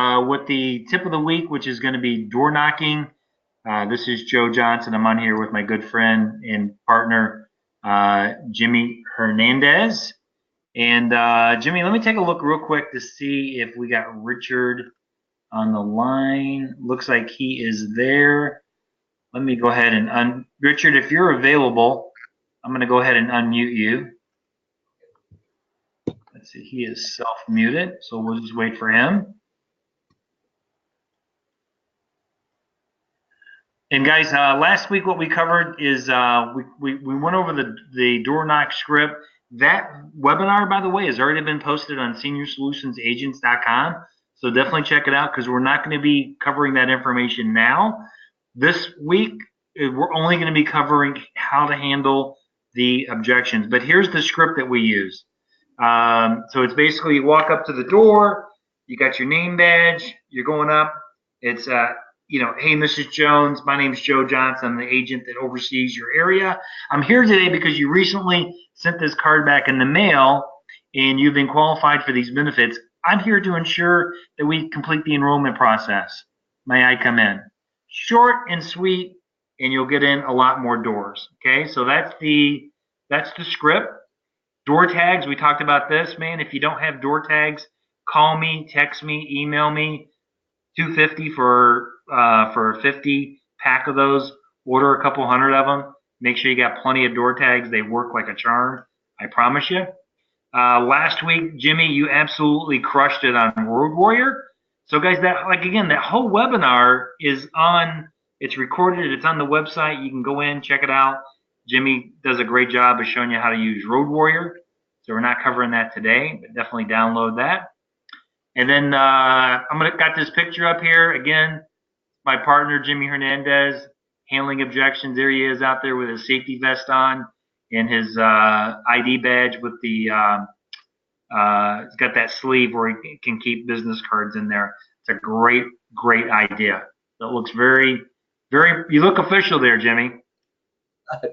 With the tip of the week, which is going to be door knocking. This is Joe Johnson. I'm on here with my good friend and partner, Jimmy Hernandez. And Jimmy, let me take a look real quick to see if we got Richard on the line. Looks like he is there. Let me go ahead and Richard, if you're available, I'm going to go ahead and unmute you. Let's see, he is self-muted, so we'll just wait for him. And guys, last week what we covered is we went over the door knock script. That webinar, by the way, has already been posted on seniorsolutionsagents.com. So definitely check it out because we're not going to be covering that information now. This week, we're only going to be covering how to handle the objections. But here's the script that we use. So it's basically you walk up to the door, you got your name badge, you're going up. It's hey, Mrs. Jones, my name is Joe Johnson. I'm the agent that oversees your area. I'm here today because you recently sent this card back in the mail and you've been qualified for these benefits. I'm here to ensure that we complete the enrollment process. May I come in? Short and sweet, and you'll get in a lot more doors. Okay, so that's the script. Door tags, we talked about this, man. If you don't have door tags, call me, text me, email me. $250 for a 50 pack of those. Order a couple hundred of them. Make sure you got plenty of door tags. They work like a charm. I promise you. Last week, Jimmy, you absolutely crushed it on Road Warrior. So guys, that whole webinar is on. It's recorded. It's on the website. You can go in, check it out. Jimmy does a great job of showing you how to use Road Warrior. So we're not covering that today, but definitely download that. And then got this picture up here again. My partner Jimmy Hernandez handling objections. There he is out there with his safety vest on and his ID badge with the. He's got that sleeve where he can keep business cards in there. It's a great idea. It looks very. You look official there, Jimmy.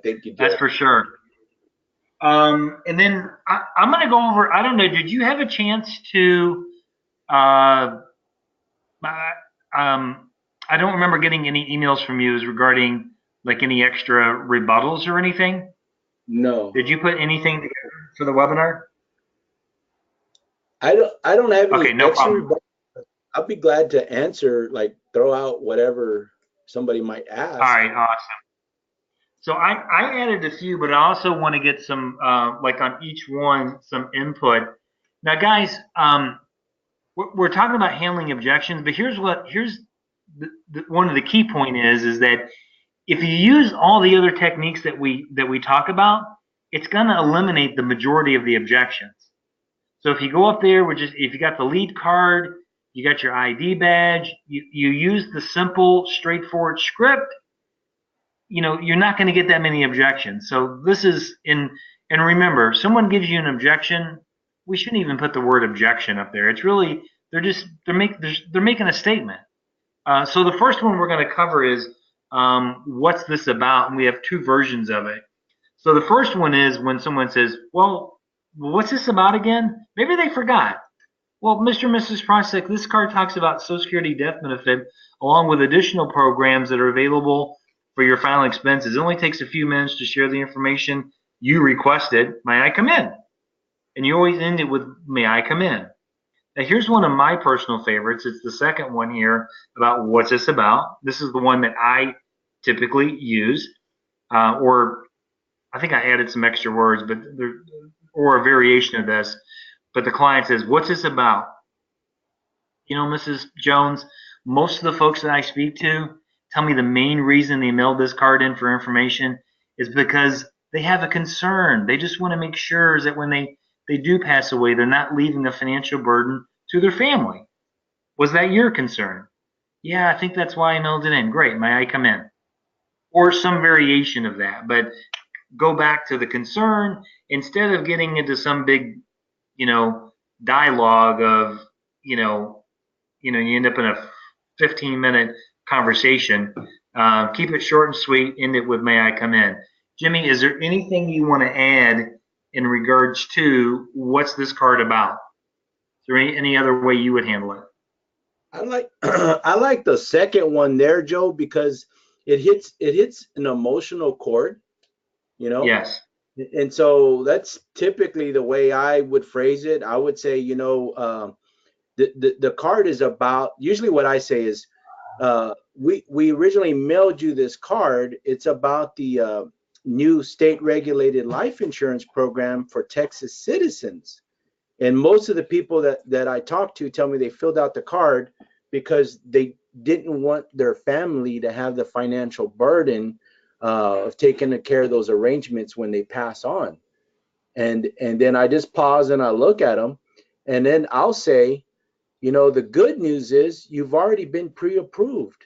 Thank you, Jeff. That's for sure. And then I'm going to go over. I don't know. Did you have a chance to? I don't remember getting any emails from you regarding like any extra rebuttals or anything. No. Did you put anything together for the webinar? I don't have any. Okay, no problem. I'll be glad to answer, like throw out whatever somebody might ask. All right, awesome. So I added a few, but I also want to get some like on each one some input. Now, guys, we're talking about handling objections, but here's one of the key point is that if you use all the other techniques that we talk about, it's going to eliminate the majority of the objections. So if you go up there, if you got the lead card, you got your ID badge, you use the simple, straightforward script, you're not going to get that many objections. So this is and remember, someone gives you an objection. We shouldn't even put the word objection up there. It's really they're making a statement. So the first one we're going to cover is what's this about, and we have two versions of it. So the first one is when someone says, "Well, what's this about again?" Maybe they forgot. Well, Mr. and Mrs. Prospect, this card talks about Social Security death benefit along with additional programs that are available for your final expenses. It only takes a few minutes to share the information you requested. May I come in? And you always end it with, may I come in? Now, here's one of my personal favorites. It's the second one here about what's this about. This is the one that I typically use, or I think I added some extra words, but or a variation of this. But the client says, what's this about? Mrs. Jones, most of the folks that I speak to tell me the main reason they mailed this card in for information is because they have a concern. They just want to make sure that when they do pass away, they're not leaving a financial burden to their family. Was that your concern? Yeah, I think that's why I mailed it in. Great, may I come in? Or some variation of that. But go back to the concern instead of getting into some big, dialogue of, you end up in a 15-minute conversation. Keep it short and sweet. End it with may I come in? Jimmy, is there anything you want to add in regards to what's this card about? Is there any other way you would handle it? I like I like the second one there, Joe, because it hits an emotional chord, you know. Yes. And so that's typically the way I would phrase it. I would say, the card is about, usually what I say is, we originally mailed you this card. It's about the new state regulated life insurance program for Texas citizens. And most of the people that I talk to tell me they filled out the card because they didn't want their family to have the financial burden of taking care of those arrangements when they pass on. And then I just pause and I look at them, and then I'll say, the good news is you've already been pre-approved.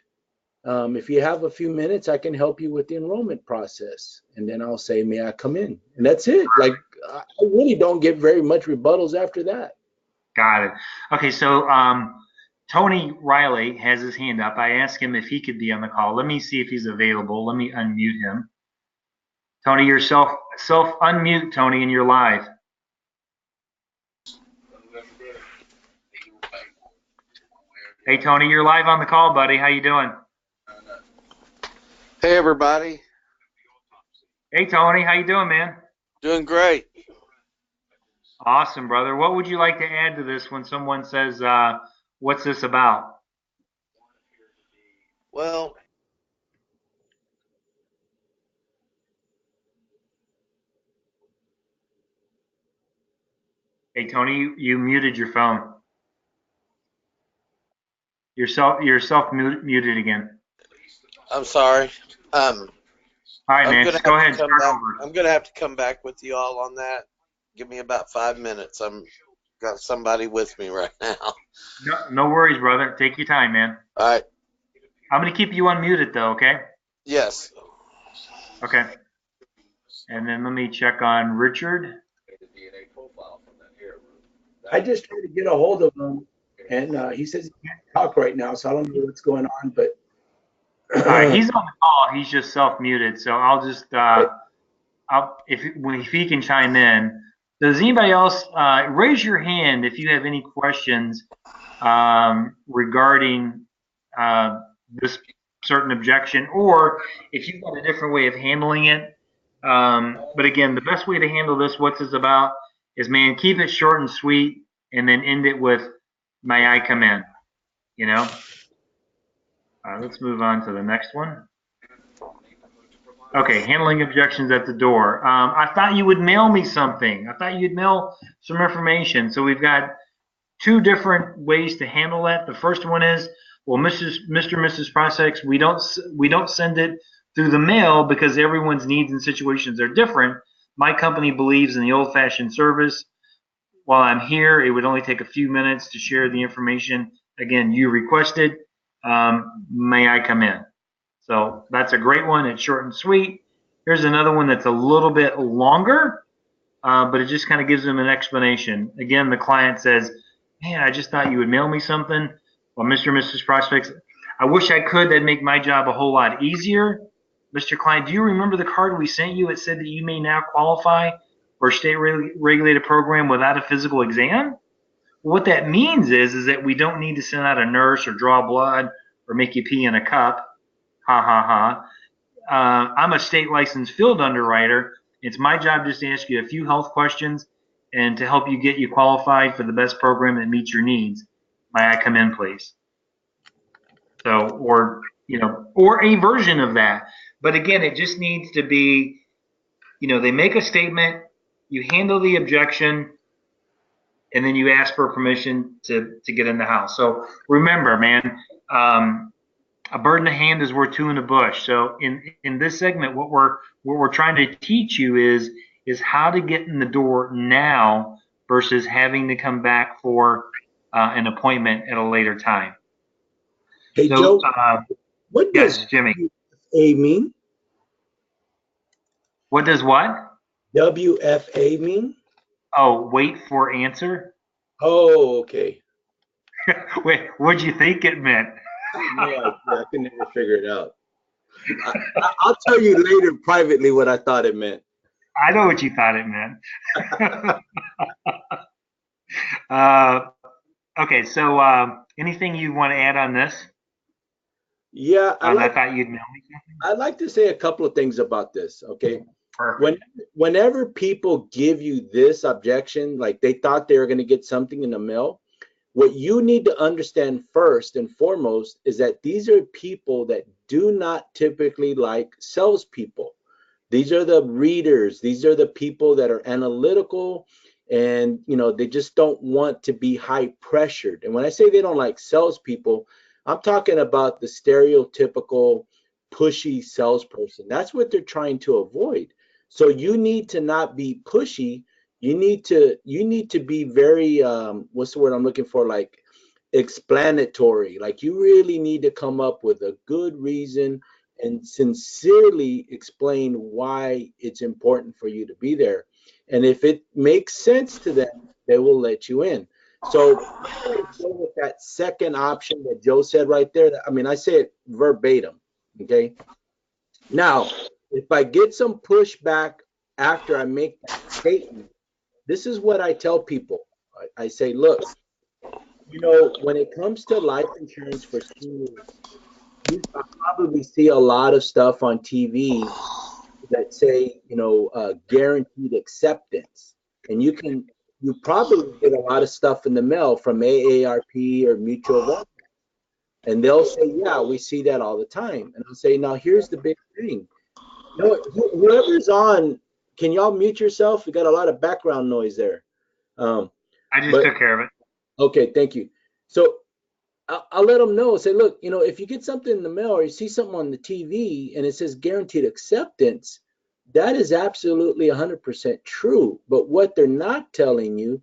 If you have a few minutes, I can help you with the enrollment process. And then I'll say, may I come in? And that's it. Like, I really don't get very much rebuttals after that. Got it. Okay, so Tony Riley has his hand up. I asked him if he could be on the call. Let me see if he's available. Let me unmute him. Tony, yourself unmute, Tony, and you're live. Hey, Tony, you're live on the call, buddy. How you doing? Hey, everybody. Hey, Tony, how you doing, man? Doing great. Awesome, brother. What would you like to add to this when someone says, what's this about? Well, Hey, Tony, you muted your phone. Yourself muted again. I'm sorry. All right, man, just go ahead and start over. I'm gonna have to come back with you all on that. Give me about 5 minutes. I'm got somebody with me right now. No worries, brother. Take your time, man. All right. I'm going to keep you unmuted, though, okay? Yes. Okay. And then let me check on Richard. I just tried to get a hold of him, and he says he can't talk right now, so I don't know what's going on. But All right, he's on the call. He's just self-muted, so I'll just if he can chime in. Does anybody else raise your hand if you have any questions regarding this certain objection, or if you've got a different way of handling it? But again, the best way to handle this, what's this about, is, man, keep it short and sweet, and then end it with, "May I come in?" You know. Let's move on to the next one. Okay, handling objections at the door. I thought you would mail me something. I thought you'd mail some information. So we've got two different ways to handle that. The first one is, well, Mr. Mrs. Prospects, we don't send it through the mail because everyone's needs and situations are different. My company believes in the old-fashioned service. While I'm here, it would only take a few minutes to share the information. Again, you requested. May I come in? So that's a great one. It's short and sweet. Here's another one that's a little bit longer, but it just kind of gives them an explanation. Again, the client says, man, I just thought you would mail me something. Well, Mr. and Mrs. Prospects, I wish I could. That'd make my job a whole lot easier. Mr. Client, do you remember the card we sent you? It said that you may now qualify for a state regulated program without a physical exam. What that means is that we don't need to send out a nurse or draw blood or make you pee in a cup. Ha ha ha. I'm a state licensed field underwriter. It's my job just to ask you a few health questions and to help you get you qualified for the best program that meets your needs. May I come in, please? So, or a version of that. But again, it just needs to be, they make a statement, you handle the objection, and then you ask for permission to get in the house. So remember, man, a bird in the hand is worth two in the bush. So in this segment, what we're trying to teach you is how to get in the door now versus having to come back for an appointment at a later time. Hey, So, Joe, what yes, does Jimmy. WFA mean? What does what? WFA mean? Oh, wait for answer. Oh, okay. Wait, what'd you think it meant? Yeah, I can never figure it out. I'll tell you later privately what I thought it meant. I know what you thought it meant. Okay, so anything you want to add on this? Yeah, I thought you'd mail me something. I'd like to say a couple of things about this. Okay. When, Perfect. whenever people give you this objection, like they thought they were going to get something in the mail, what you need to understand first and foremost is that these are people that do not typically like salespeople. These are the readers. These are the people that are analytical, and they just don't want to be high pressured. And when I say they don't like salespeople, I'm talking about the stereotypical pushy salesperson. That's what they're trying to avoid. So you need to not be pushy. You need to be very what's the word I'm looking for, like explanatory. Like you really need to come up with a good reason and sincerely explain why it's important for you to be there. And if it makes sense to them, they will let you in. So I'm going to go with that second option that Joe said right there. I mean, I say it verbatim. Okay. Now, if I get some pushback after I make that statement, this is what I tell people. I say, look, when it comes to life insurance for seniors, you probably see a lot of stuff on TV that say, guaranteed acceptance. And you probably get a lot of stuff in the mail from AARP or Mutual of All. And they'll say, yeah, we see that all the time. And I'll say, now here's the big thing. Whoever's on, can y'all mute yourself? We got a lot of background noise there. Um, I just but took care of it. okay, thank you. So I'll let them know. Say, look, if you get something in the mail or you see something on the TV and it says guaranteed acceptance, that is absolutely 100% true. But what they're not telling you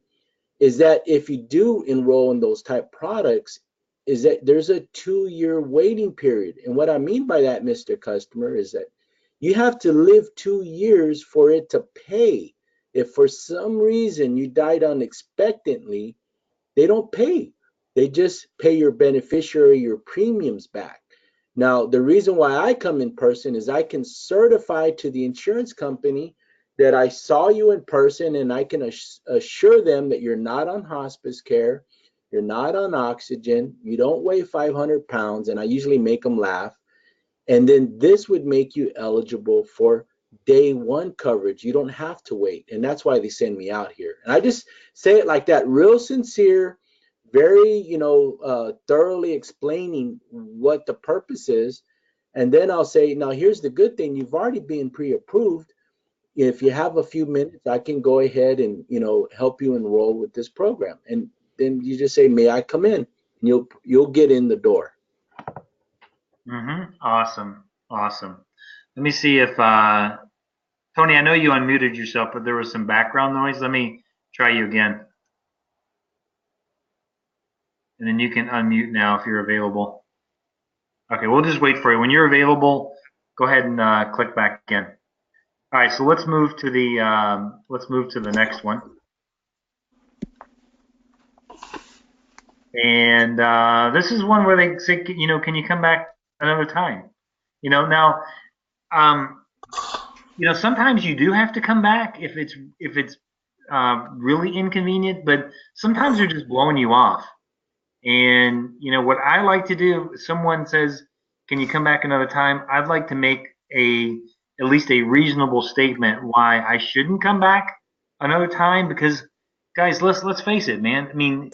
is that if you do enroll in those type products, is that there's a 2-year waiting period. And what I mean by that, Mr. Customer, is that you have to live 2 years for it to pay. If for some reason you died unexpectedly, they don't pay. They just pay your beneficiary your premiums back. Now, the reason why I come in person is I can certify to the insurance company that I saw you in person, and I can assure them that you're not on hospice care, you're not on oxygen, you don't weigh 500 pounds, and I usually make them laugh. And then this would make you eligible for day one coverage. You don't have to wait. And that's why they send me out here. And I just say it like that, real sincere, very, thoroughly explaining what the purpose is. And then I'll say, now here's the good thing. You've already been pre-approved. If you have a few minutes, I can go ahead and, help you enroll with this program. And then you just say, may I come in? And you'll get in the door. Awesome. Awesome. Let me see if Tony, I know you unmuted yourself, but there was some background noise. Let me try you again. And then you can unmute now if you're available. Okay, we'll just wait for you. When you're available, go ahead and click back in. All right, so let's move to the next one. And this is one where they say, can you come back another time? Now, sometimes you do have to come back if it's really inconvenient, but sometimes they're just blowing you off. And what I like to do, if someone says, "Can you come back another time?" I'd like to make at least a reasonable statement why I shouldn't come back another time. Because, guys, let's face it, man. I mean,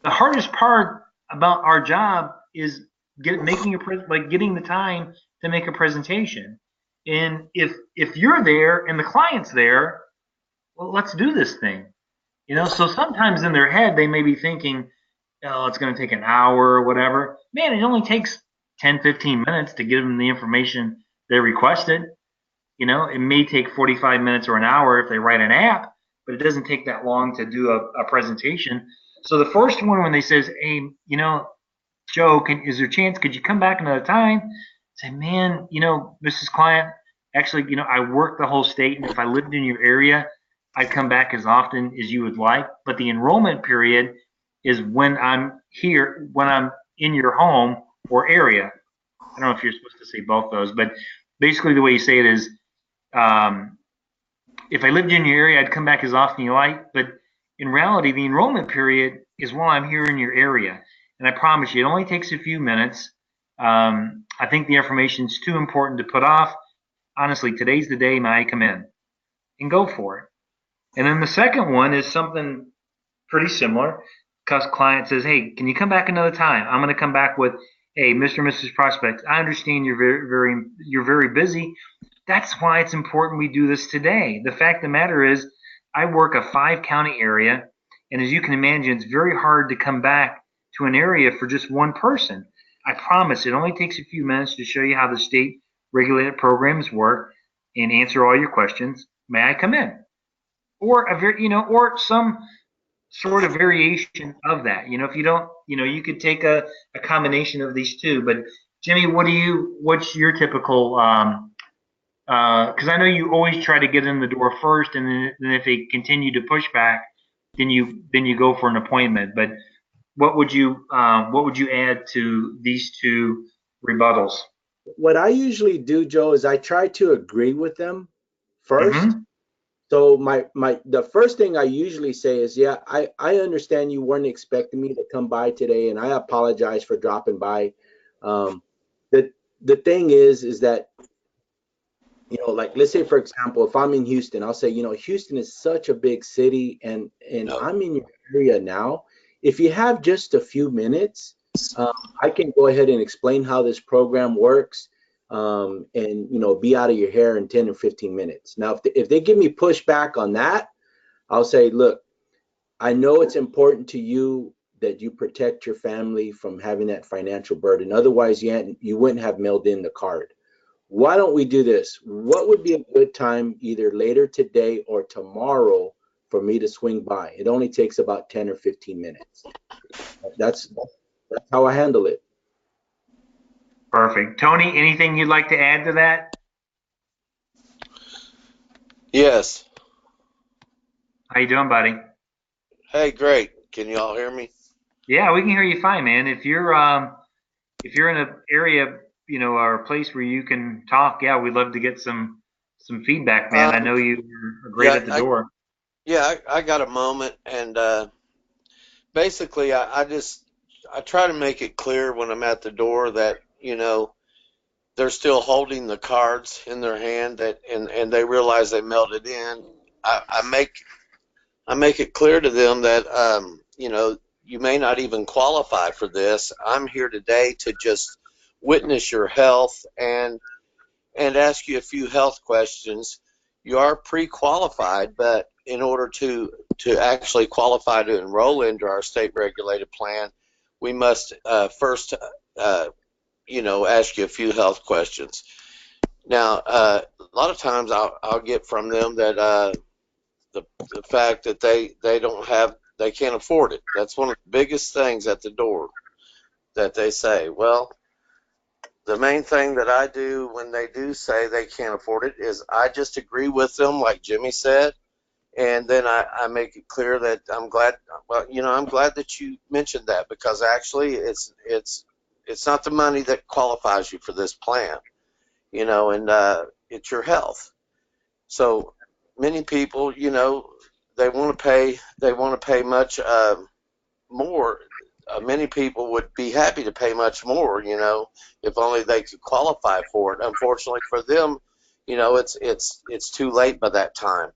the hardest part about our job is getting the time to make a presentation. And if you're there and the client's there, well, let's do this thing. So sometimes in their head they may be thinking, oh, it's going to take an hour or whatever. Man, it only takes 10, 15 minutes to give them the information they requested. It may take 45 minutes or an hour if they write an app, but it doesn't take that long to do a presentation. So the first one, when they says, hey, Joe, is there a chance, could you come back another time? Say, man, Mrs. Client, actually, I work the whole state, and if I lived in your area, I'd come back as often as you would like. But the enrollment period is when I'm here, when I'm in your home or area. I don't know if you're supposed to say both those, but basically the way you say it is, if I lived in your area, I'd come back as often as you like. But in reality, the enrollment period is while I'm here in your area. And I promise you, it only takes a few minutes. I think the information's too important to put off. Honestly, today's the day, may I come in? And go for it. And then the second one is something pretty similar. Because client says, hey, can you come back another time? I'm going to come back with, hey, Mr. and Mrs. Prospect, I understand you're very busy. That's why it's important we do this today. The fact of the matter is, I work a 5-county area, and as you can imagine, it's very hard to come back to an area for just one person. I promise it only takes a few minutes to show you how the state regulated programs work and answer all your questions. May I come in? Or or some sort of variation of that. If you don't, you could take a combination of these two. But Jimmy, what's your typical, because I know you always try to get in the door first, and then if they continue to push back, then you go for an appointment. But what would you add to these two rebuttals? What I usually do, Joe, is I try to agree with them first. Mm-hmm. So the first thing I usually say is, yeah, I understand you weren't expecting me to come by today, and I apologize for dropping by. The thing is that, like, let's say, for example, if I'm in Houston, I'll say, Houston is such a big city, and No. I'm in your area now. If you have just a few minutes, I can go ahead and explain how this program works, and be out of your hair in 10 or 15 minutes. Now, if they give me pushback on that, I'll say, look, I know it's important to you that you protect your family from having that financial burden. Otherwise, you wouldn't have mailed in the card. Why don't we do this? What would be a good time, either later today or tomorrow, for me to swing by? It only takes about 10 or 15 minutes. That's how I handle it. Perfect. Tony, anything you'd like to add to that? Yes. How you doing, buddy? Hey, great. Can you all hear me? Yeah, we can hear you fine, man. If you're in an area, or a place where you can talk, yeah, we'd love to get some feedback, man. I know you are great Yeah, at the door. I got a moment, and basically, I try to make it clear when I'm at the door that they're still holding the cards in their hand, and they realize they mailed it in. I make it clear to them that you may not even qualify for this. I'm here today to just witness your health and ask you a few health questions. You are pre-qualified, but in order to actually qualify to enroll into our state regulated plan, we must first ask you a few health questions. Now, a lot of times I'll get from them that the fact that they can't afford it. That's one of the biggest things at the door that they say. Well, the main thing that I do when they do say they can't afford it is I just agree with them, like Jimmy said, and then I make it clear that I'm glad. Well, I'm glad that you mentioned that, because actually it's not the money that qualifies you for this plan, and it's your health. So many people, they want to pay much more. Many people would be happy to pay much more, if only they could qualify for it. Unfortunately for them, it's too late by that time.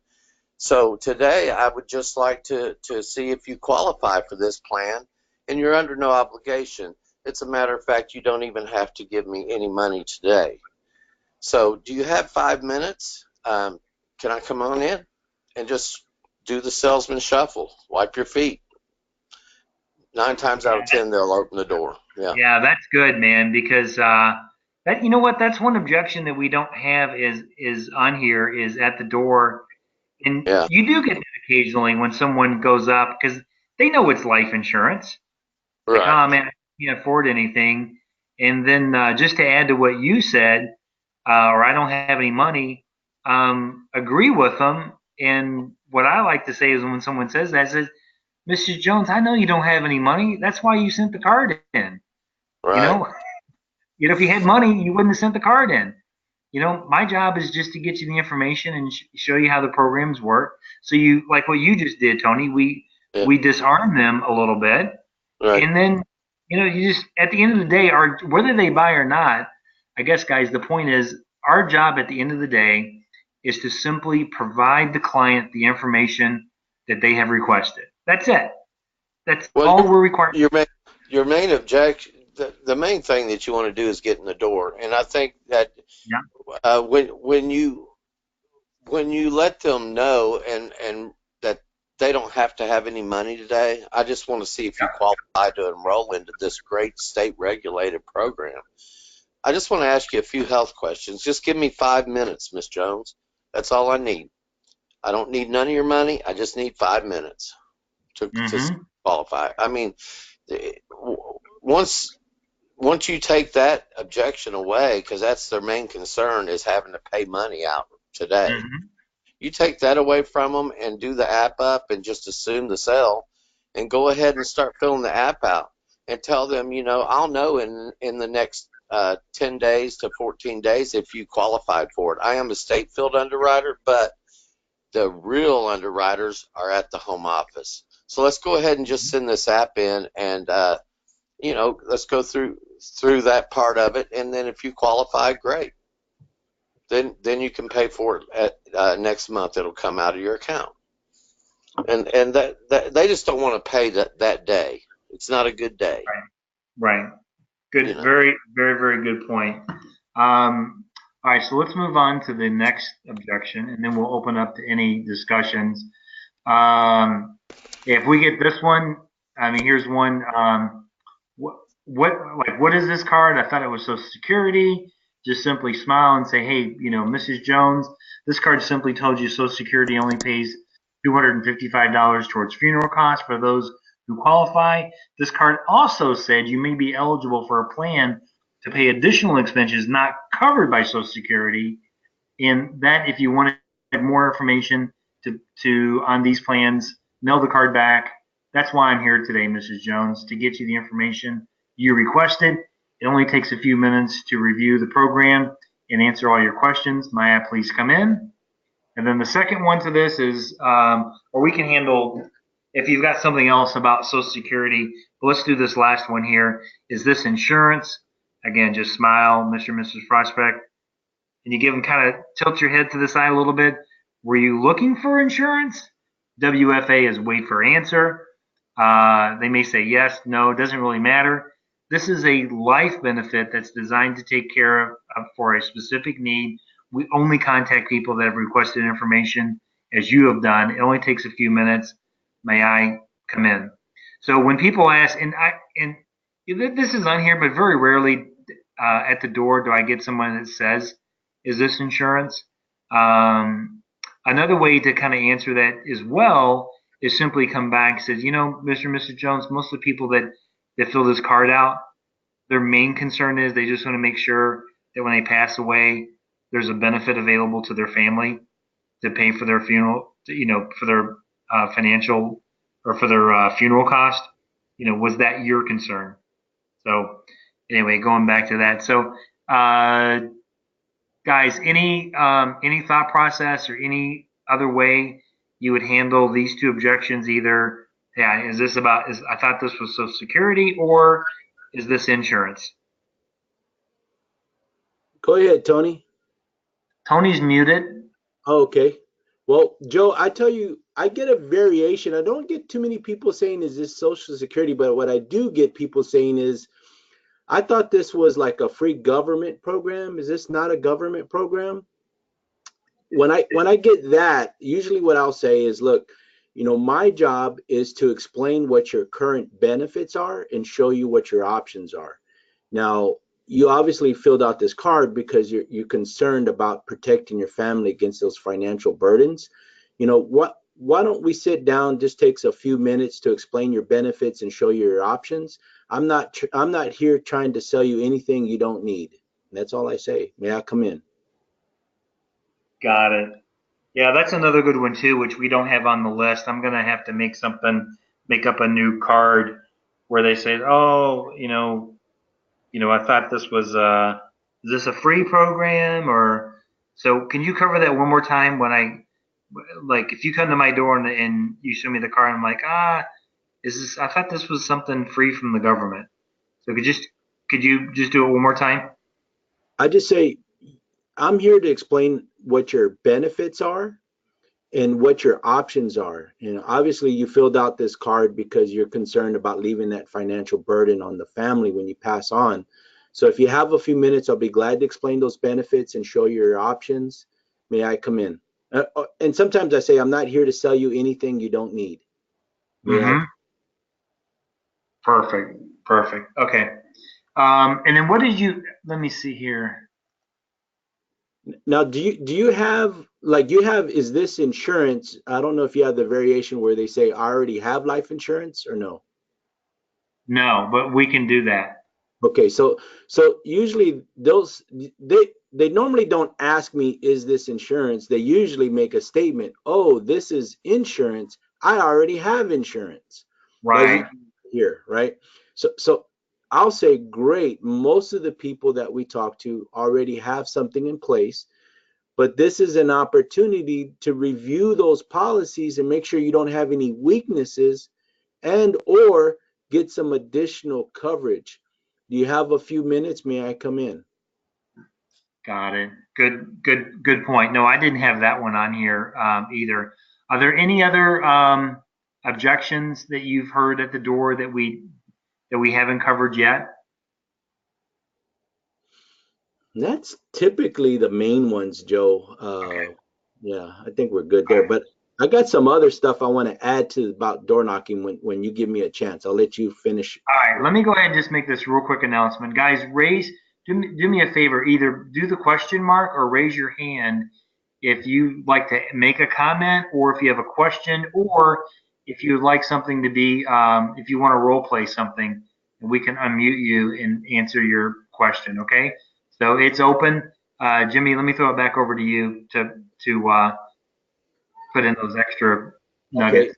So today I would just like to see if you qualify for this plan, and you're under no obligation. It's a matter of fact, you don't even have to give me any money today. So do you have 5 minutes? Can I come on in and just do the salesman shuffle? Wipe your feet. 9 times out of 10, they'll open the door. Yeah. Yeah, that's good, man, because that what, that's one objection that we don't have is on here is at the door. And Yeah. you do get that occasionally when someone goes up because they know it's life insurance. Like, Right. oh man, I can't afford anything. And then just to add to what you said, or I don't have any money, agree with them. And what I like to say is when someone says that, I says, Mrs. Jones, I know you don't have any money. That's why you sent the card in. You Right. know, if you had money, you wouldn't have sent the card in. My job is just to get you the information and show you how the programs work. So you, like what you just did, Tony, we Yeah. we disarm them a little bit, Right. and then you just at the end of the day, whether they buy or not, I guess, guys, the point is our job at the end of the day is to simply provide the client the information that they have requested. That's it. That's Well, all we're required. your main objection, the main thing that you want to do is get in the door. And I think that Yeah. when you let them know and that they don't have to have any money today, I just want to see if you qualify to enroll into this great state regulated program. I just want to ask you a few health questions. Just give me 5 minutes, Miss Jones. That's all I need. I don't need none of your money. I just need 5 minutes to Mm-hmm. qualify. I mean, once you take that objection away, because that's their main concern is having to pay money out today. Mm-hmm. You take that away from them and do the app up and just assume the sale and go ahead and start filling the app out and tell them, I'll know in the next 10 days to 14 days if you qualified for it. I am a state field underwriter, but the real underwriters are at the home office. So let's go ahead and just send this app in and, let's go through that part of it. And then if you qualify, great. Then you can pay for it at next month. It'll come out of your account. And that they just don't want to pay that day. It's not a good day. Right. Right. Good. Very, very, very good point. All right, so let's move on to the next objection, and then we'll open up to any discussions. If we get this one, I mean, here's one. What is this card? I thought it was Social Security. Just simply smile and say, hey, Mrs. Jones, this card simply told you Social Security only pays $255 towards funeral costs for those who qualify. This card also said you may be eligible for a plan to pay additional expenses not covered by Social Security, and that if you wanted more information to on these plans, mail the card back. That's why I'm here today, Mrs. Jones, to get you the information you requested. It only takes a few minutes to review the program and answer all your questions. Maya, please come in. And then the second one to this is, or we can handle if you've got something else about Social Security. But let's do this last one here. Is this insurance? Again, just smile, Mr. and Mrs. Prospect, and you give them kind of tilt your head to the side a little bit. Were you looking for insurance? WFA is wait for answer. They may say yes, no, it doesn't really matter. This is a life benefit that's designed to take care of for a specific need. We only contact people that have requested information as you have done. It only takes a few minutes. May I come in? So when people ask, and this is on here, but very rarely at the door do I get someone that says, is this insurance? Another way to kind of answer that as well is simply come back and says, Mr. and Mrs. Jones, most of the people that fill this card out, their main concern is they just want to make sure that when they pass away, there's a benefit available to their family to pay for their funeral, for their financial or for their funeral cost. Was that your concern? So anyway, going back to that. So guys, any thought process or any other way you would handle these two objections? Either, yeah, I thought this was Social Security, or is this insurance? Go ahead, Tony. Tony's muted. Oh, okay. Well, Joe, I tell you, I get a variation. I don't get too many people saying, is this Social Security? But what I do get people saying is, I thought this was like a free government program. Is this not a government program? When I get that, usually what I'll say is, look, my job is to explain what your current benefits are and show you what your options are. Now, you obviously filled out this card because you're concerned about protecting your family against those financial burdens. Why don't we sit down? Just takes a few minutes to explain your benefits and show you your options. I'm not here trying to sell you anything you don't need. That's all I say. May I come in? Got it. Yeah, that's another good one too, which we don't have on the list. I'm gonna have to make up a new card where they say, oh, I thought this was is this a free program or so? Can you cover that one more time when I Like if you come to my door and you show me the card, I'm like, is this? I thought this was something free from the government. So could you just do it one more time? I just say, I'm here to explain what your benefits are and what your options are. And obviously, you filled out this card because you're concerned about leaving that financial burden on the family when you pass on. So if you have a few minutes, I'll be glad to explain those benefits and show you your options. May I come in? And sometimes I say, I'm not here to sell you anything you don't need. May I? Mm-hmm. Perfect. Perfect. Okay. And then what did you? Let me see here. Now, do you have, like, you have, is this insurance? I don't know if you have the variation where they say I already have life insurance or no. No, but we can do that. Okay, so usually those, they normally don't ask me, is this insurance? They usually make a statement, oh, this is insurance. I already have insurance. That's Right. usually here, right? So I'll say, great. Most of the people that we talk to already have something in place, but this is an opportunity to review those policies and make sure you don't have any weaknesses and or get some additional coverage. Do you have a few minutes? May I come in? Got it. Good point. No, I didn't have that one on here either. Are there any other objections that you've heard at the door that we haven't covered yet? That's typically the main ones, Joe. Okay. Yeah, I think we're good All there. right. But I got some other stuff I want to add to about door knocking when you give me a chance. I'll let you finish. All right. Let me go ahead and just make this real quick announcement, guys. Do me a favor. Either do the question mark or raise your hand if you like to make a comment, or if you have a question, or if you'd like something to be, if you want to role play something, we can unmute you and answer your question. Okay, so it's open. Jimmy, let me throw it back over to you to put in those extra Okay. nuggets.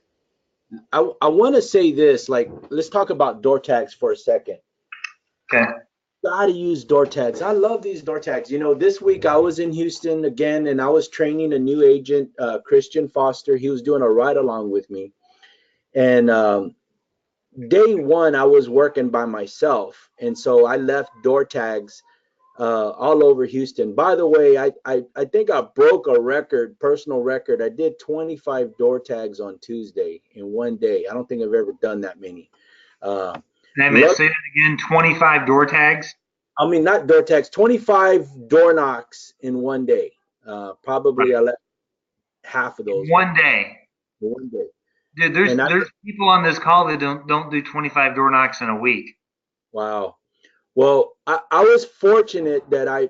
I want to say this, like, let's talk about door tags for a second. Okay. Gotta use door tags. I love these door tags. This week I was in Houston again, and I was training a new agent, Christian Foster. He was doing a ride along with me. And day one, I was working by myself. And so I left door tags all over Houston. By the way, I think I broke a record, personal record. I did 25 door tags on Tuesday in one day. I don't think I've ever done that many. Uh, Wait a minute, luck, say that again. 25 door tags. I mean, not door tags, 25 door knocks in one day. Probably I Right. left half of those One day. in one day. Dude, And there's people on this call that don't do 25 door knocks in a week. wow. Well, I was fortunate that I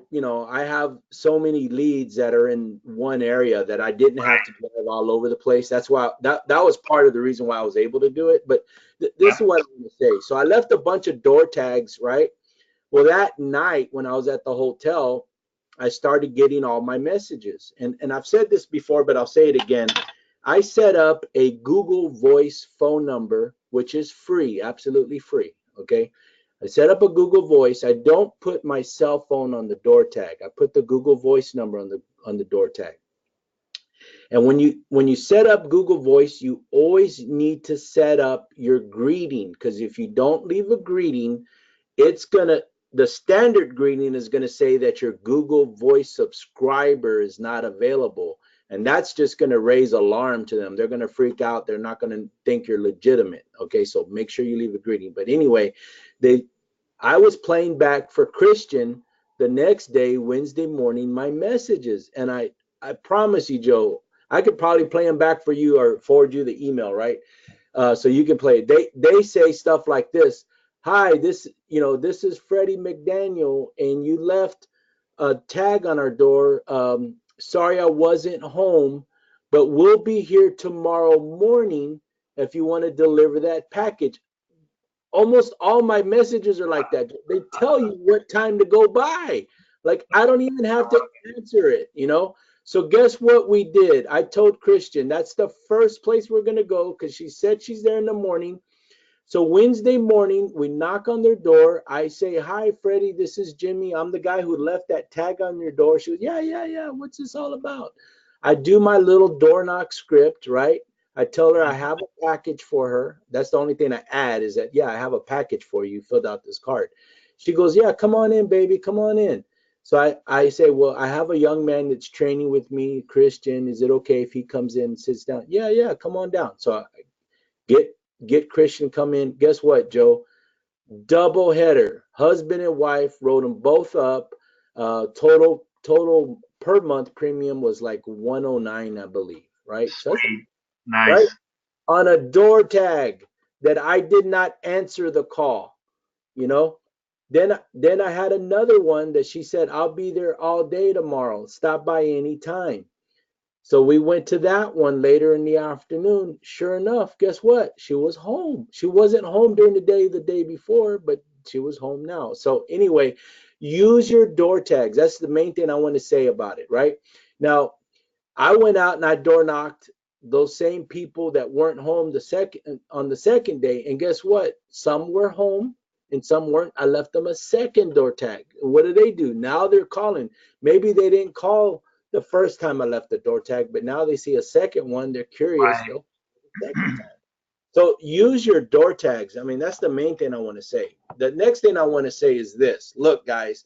have so many leads that are in one area that I didn't have to drive all over the place. That's why that was part of the reason why I was able to do it. But this is Yeah. what I'm going to say. So I left a bunch of door tags, right? Well, that night when I was at the hotel, I started getting all my messages. And I've said this before, but I'll say it again. I set up a Google Voice phone number, which is free, absolutely free. Okay. I set up a Google Voice. I don't put my cell phone on the door tag. I put the Google Voice number on the door tag. And when you set up Google Voice, you always need to set up your greeting, because if you don't leave a greeting, it's gonna the standard greeting is gonna say that your Google Voice subscriber is not available. And that's just gonna raise alarm to them. They're gonna freak out. They're not gonna think you're legitimate. Okay, so make sure you leave a greeting. But anyway, they I was playing back for Christian the next day, Wednesday morning, my messages. And I promise you, Joe, I could probably play them back for you or forward you the email, right? So you can play it. They say stuff like this. Hi, this is Freddie McDaniel, and you left a tag on our door. Sorry I wasn't home, but we'll be here tomorrow morning if you want to deliver that package. Almost all my messages are like that. They tell you what time to go by. Like, I don't even have to answer it. So guess what we did? I told Christian that's the first place we're gonna go because she said she's there in the morning. So Wednesday morning, we knock on their door. I say, "Hi, Freddie. This is Jimmy. I'm the guy who left that tag on your door." She goes, "Yeah, yeah, yeah. What's this all about?" I do my little door knock script, right? I tell her I have a package for her. That's the only thing I add is that, yeah, I have a package for you. Filled out this card. She goes, yeah, come on in, baby. Come on in. So I say, well, I have a young man that's training with me, Christian. Is it okay if he comes in and sits down? Yeah, yeah, come on down. So I get Christian come in. Guess what, Joe? Double header. Husband and wife wrote them both up. Total per month premium was like 109, I believe. Right. So that's Sweet. right Nice. on a door tag that I did not answer the call. You know. Then I had another one that she said, I'll be there all day tomorrow. Stop by any time. So we went to that one later in the afternoon. Sure enough, guess what? She was home. She wasn't home during the day before, but she was home now. So anyway, use your door tags. That's the main thing I want to say about it, right? Now, I went out and I door knocked those same people that weren't home the second day, and guess what? Some were home and some weren't. I left them a second door tag. What do they do? Now they're calling. Maybe they didn't call the first time I left the door tag, but now they see a second one. They're curious. Right. They'll the second time. So use your door tags. I mean, that's the main thing I want to say. The next thing I want to say is this. Look, guys,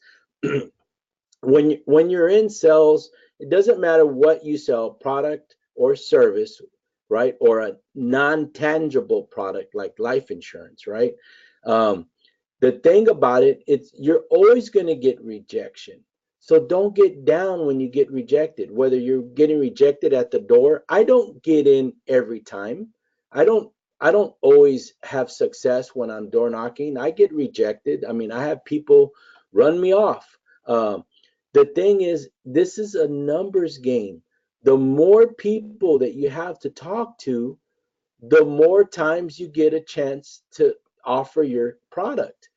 when you're in sales, it doesn't matter what you sell, product or service, right? Or a non-tangible product like life insurance, right? Um, the thing about it, it's you're always going to get rejection. So don't get down when you get rejected, whether you're getting rejected at the door. I don't get in every time. I don't always have success when I'm door knocking. I get rejected. I mean, I have people run me off. Um, the thing is, this is a numbers game. The more people that you have to talk to, the more times you get a chance to offer your product.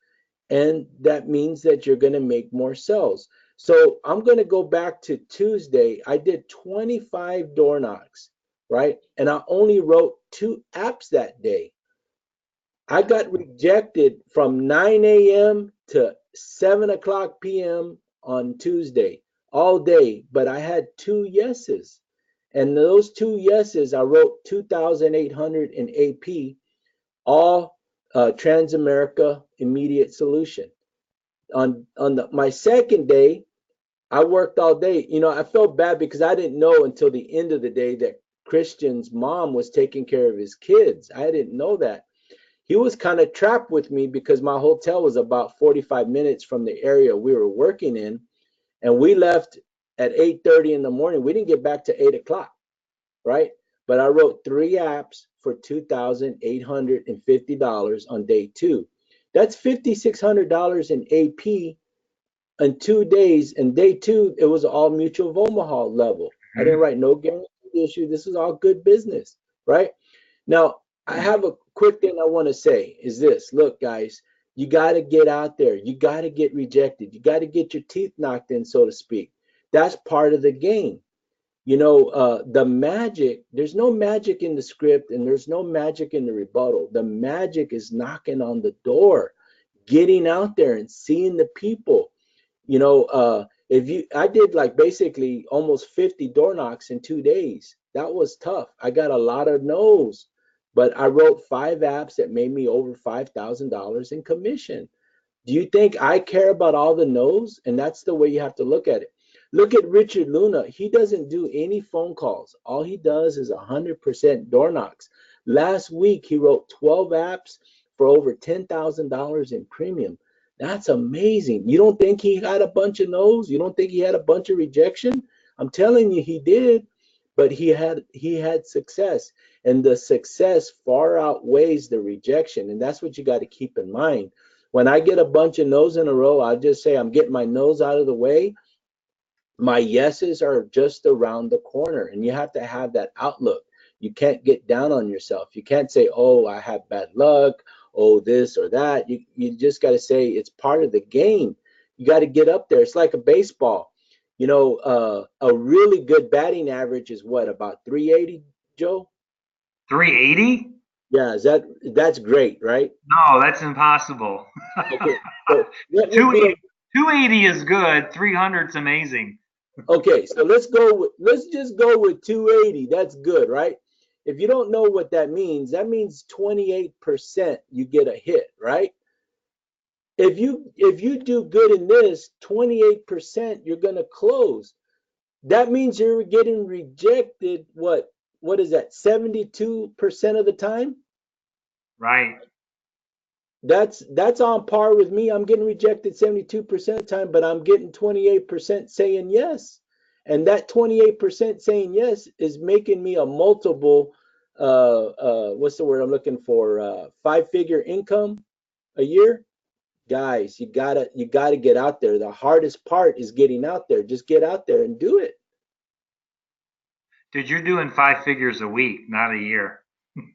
And that means that you're going to make more sales. So I'm going to go back to Tuesday. I did 25 door knocks, right? And I only wrote 2 apps that day. I got rejected from 9 a.m. to 7 o'clock p.m. on Tuesday, all day, but I had 2 yeses. And those 2 yeses, I wrote 2,800 in AP, all Transamerica immediate solution. My second day, I worked all day. You know, I felt bad because I didn't know until the end of the day that Christian's mom was taking care of his kids. I didn't know that. He was kind of trapped with me because my hotel was about 45 minutes from the area we were working in, and we left at 8:30 in the morning. We didn't get back to 8 o'clock, right? But I wrote 3 apps for $2,850 on day two. That's $5,600 in AP in 2 days. And day two, it was all Mutual of Omaha level. I didn't write no guarantee issue. This is all good business, right? Now, I have a quick thing I want to say is this. Look, guys, you got to get out there. You got to get rejected. You got to get your teeth knocked in, so to speak. That's part of the game. You know, the magic, there's no magic in the script and there's no magic in the rebuttal. The magic is knocking on the door, getting out there and seeing the people. You know, I did like basically almost 50 door knocks in 2 days. That was tough. I got a lot of no's, but I wrote 5 apps that made me over $5,000 in commission. Do you think I care about all the no's? And that's the way you have to look at it. Look at Richard Luna. He doesn't do any phone calls. All he does is 100% door knocks. Last week, he wrote 12 apps for over $10,000 in premium. That's amazing. You don't think he had a bunch of no's? You don't think he had a bunch of rejection? I'm telling you, he did, but he had success, and the success far outweighs the rejection, and that's what you got to keep in mind. When I get a bunch of no's in a row, I'll just say I'm getting my no's out of the way. My yeses are just around the corner, and you have to have that outlook. You can't get down on yourself. You can't say, oh, I have bad luck, oh, this or that. You just got to say it's part of the game. You got to get up there. It's like a baseball. You know, a really good batting average is what, about 380, Joe? 380? Yeah, that's great, right? No, that's impossible. Okay, so what would be 280, 280 is good. 300 is amazing. Okay, so let's just go with 280. That's good, right? If you don't know what that means 28% you get a hit, right? If you do good in this, 28% you're gonna close. That means you're getting rejected. What is that? 72% of the time? Right. That's on par with me. I'm getting rejected 72% of the time, but I'm getting 28% saying yes. And that 28% saying yes is making me a multiple what's the word I'm looking for? Five-figure income a year. Guys, you gotta get out there. The hardest part is getting out there. Just get out there and do it. Dude, you're doing 5 figures a week, not a year.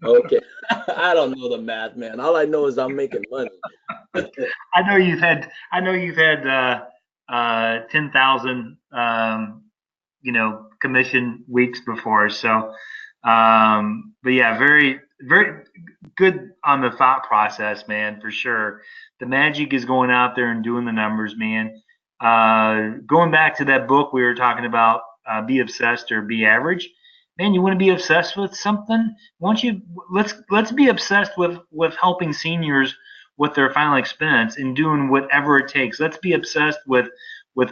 Okay. I don't know the math, man. All I know is I'm making money. I know you've had 10,000 commission weeks before. So, but yeah, very, very good on the thought process, man, for sure. The magic is going out there and doing the numbers, man. Going back to that book we were talking about, Be Obsessed or Be Average. Man, you want to be obsessed with something? Why don't you let's be obsessed with helping seniors with their final expense and doing whatever it takes. Let's be obsessed with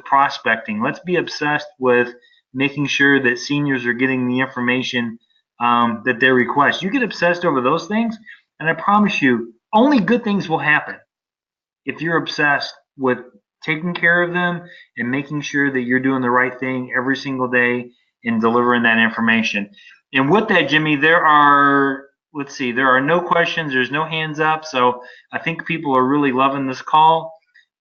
prospecting. Let's be obsessed with making sure that seniors are getting the information that they request. You get obsessed over those things, and I promise you, only good things will happen if you're obsessed with taking care of them and making sure that you're doing the right thing every single day and delivering that information. And with that, Jimmy, let's see, there are no questions, there's no hands up. So I think people are really loving this call.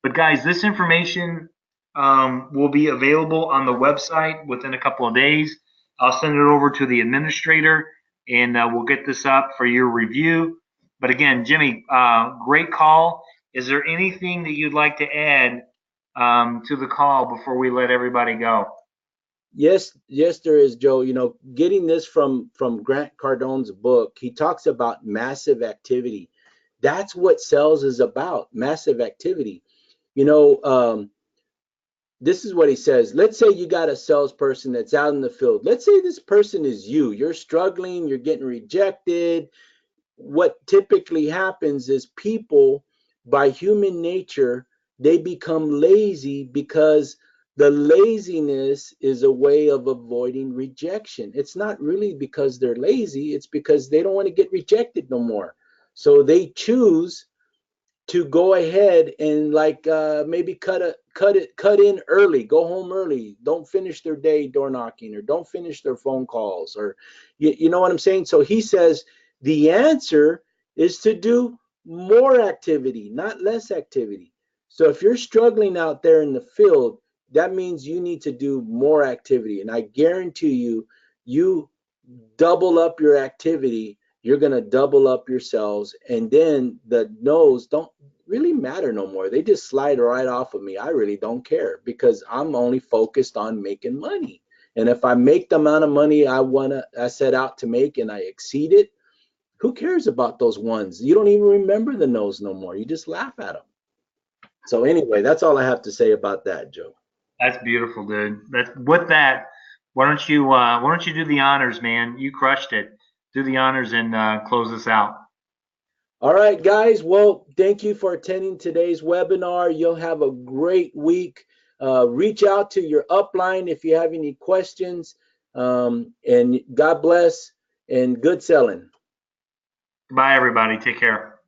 But guys, this information will be available on the website within a couple of days. I'll send it over to the administrator and we'll get this up for your review. But again, Jimmy, great call. Is there anything that you'd like to add to the call before we let everybody go? Yes, there is, Joe. Getting this from Grant Cardone's book, he talks about massive activity. That's what sales is about, massive activity. You know, this is what he says. Let's say you got a salesperson that's out in the field. Let's say this person is you. You're struggling, you're getting rejected. What typically happens is people, by human nature, they become lazy because the laziness is a way of avoiding rejection. It's not really because they're lazy, it's because they don't want to get rejected no more. So they choose to go ahead and maybe cut in early, go home early, don't finish their day door knocking, or don't finish their phone calls, or you know what I'm saying. So he says the answer is to do more activity, not less activity. So if you're struggling out there in the field, that means you need to do more activity, and I guarantee you double up your activity, you're going to double up your sales, and then the no's don't really matter no more. They just slide right off of me. I really don't care because I'm only focused on making money. And if I make the amount of money I set out to make and I exceed it, who cares about those ones? You don't even remember the no's no more. You just laugh at them. So anyway, that's all I have to say about that, Joe. That's beautiful, dude. That's with that. Why don't you do the honors, man? You crushed it. Do the honors and close us out. All right, guys. Well, thank you for attending today's webinar. You'll have a great week. Reach out to your upline if you have any questions. And God bless and good selling. Bye, everybody. Take care.